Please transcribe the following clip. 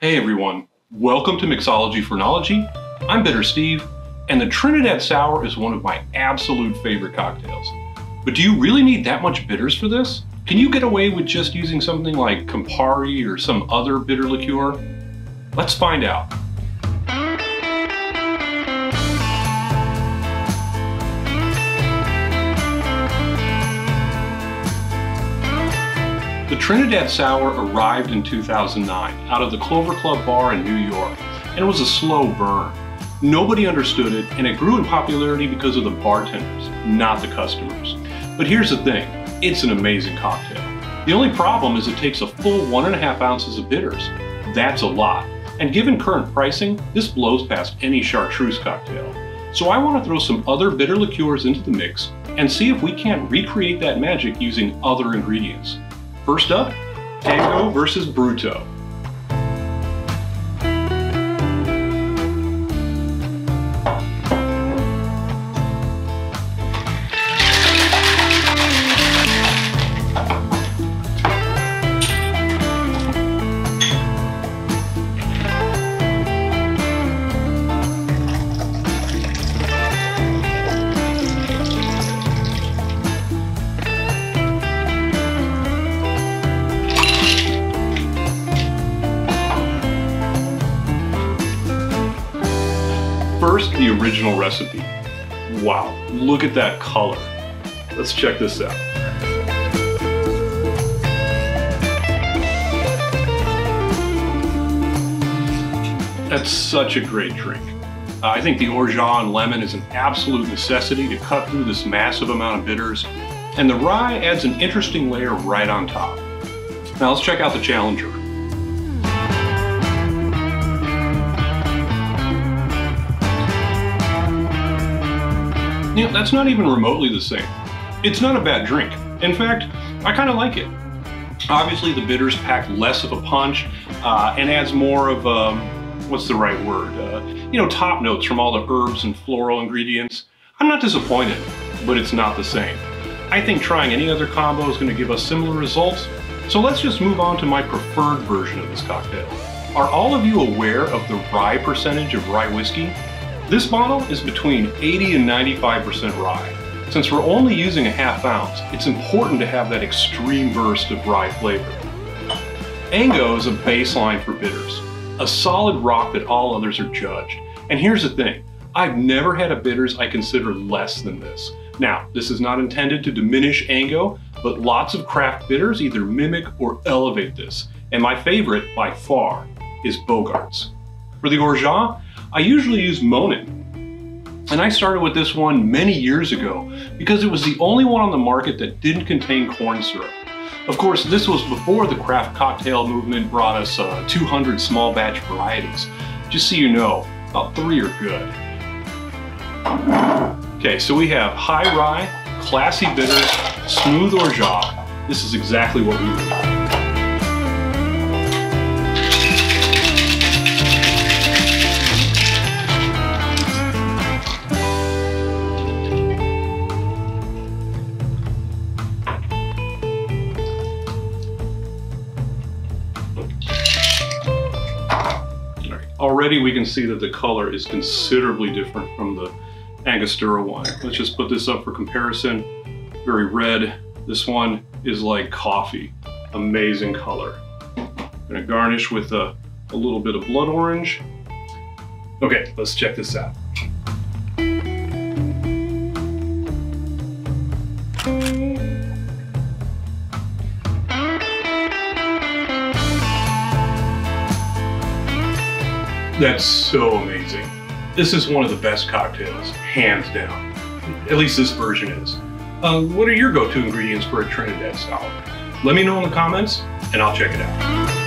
Hey everyone, welcome to Mixology Phrenology. I'm Bitter Steve, and the Trinidad Sour is one of my absolute favorite cocktails. But do you really need that much bitters for this? Can you get away with just using something like Campari or some other bitter liqueur? Let's find out. The Trinidad Sour arrived in 2009 out of the Clover Club bar in New York, and it was a slow burn. Nobody understood it, and it grew in popularity because of the bartenders, not the customers. But here's the thing, it's an amazing cocktail. The only problem is it takes a full 1.5 ounces of bitters. That's a lot, and given current pricing, this blows past any chartreuse cocktail. So I want to throw some other bitter liqueurs into the mix and see if we can't recreate that magic using other ingredients. First up, Tango versus Bruto. First, the original recipe. Wow, look at that color. Let's check this out. That's such a great drink. I think the Orgeat and lemon is an absolute necessity to cut through this massive amount of bitters, and the rye adds an interesting layer right on top. Now let's check out the challenger. You know, that's not even remotely the same. It's not a bad drink. In fact, I kind of like it. Obviously, the bitters pack less of a punch and adds more of, what's the right word? Top notes from all the herbs and floral ingredients. I'm not disappointed, but it's not the same. I think trying any other combo is going to give us similar results. So let's just move on to my preferred version of this cocktail. Are all of you aware of the rye percentage of rye whiskey? This bottle is between 80 and 95% rye. Since we're only using a ½ ounce, it's important to have that extreme burst of rye flavor. Ango is a baseline for bitters, a solid rock that all others are judged. And here's the thing, I've never had a bitters I consider less than this. Now, this is not intended to diminish Ango, but lots of craft bitters either mimic or elevate this. And my favorite, by far, is Bogart's. For the Orgeat, I usually use Monin, and I started with this one many years ago because it was the only one on the market that didn't contain corn syrup. Of course, this was before the craft cocktail movement brought us 200 small batch varieties. Just so you know, about 3 are good. Okay, so we have high rye, classy bitters, smooth Orgeat. This is exactly what we need. Already we can see that the color is considerably different from the Angostura one. Let's just put this up for comparison. Very red. This one is like coffee. Amazing color. I'm gonna garnish with a little bit of blood orange. Okay, let's check this out. That's so amazing. This is one of the best cocktails, hands down. At least this version is. What are your go-to ingredients for a Trinidad Sour? Let me know in the comments, and I'll check it out.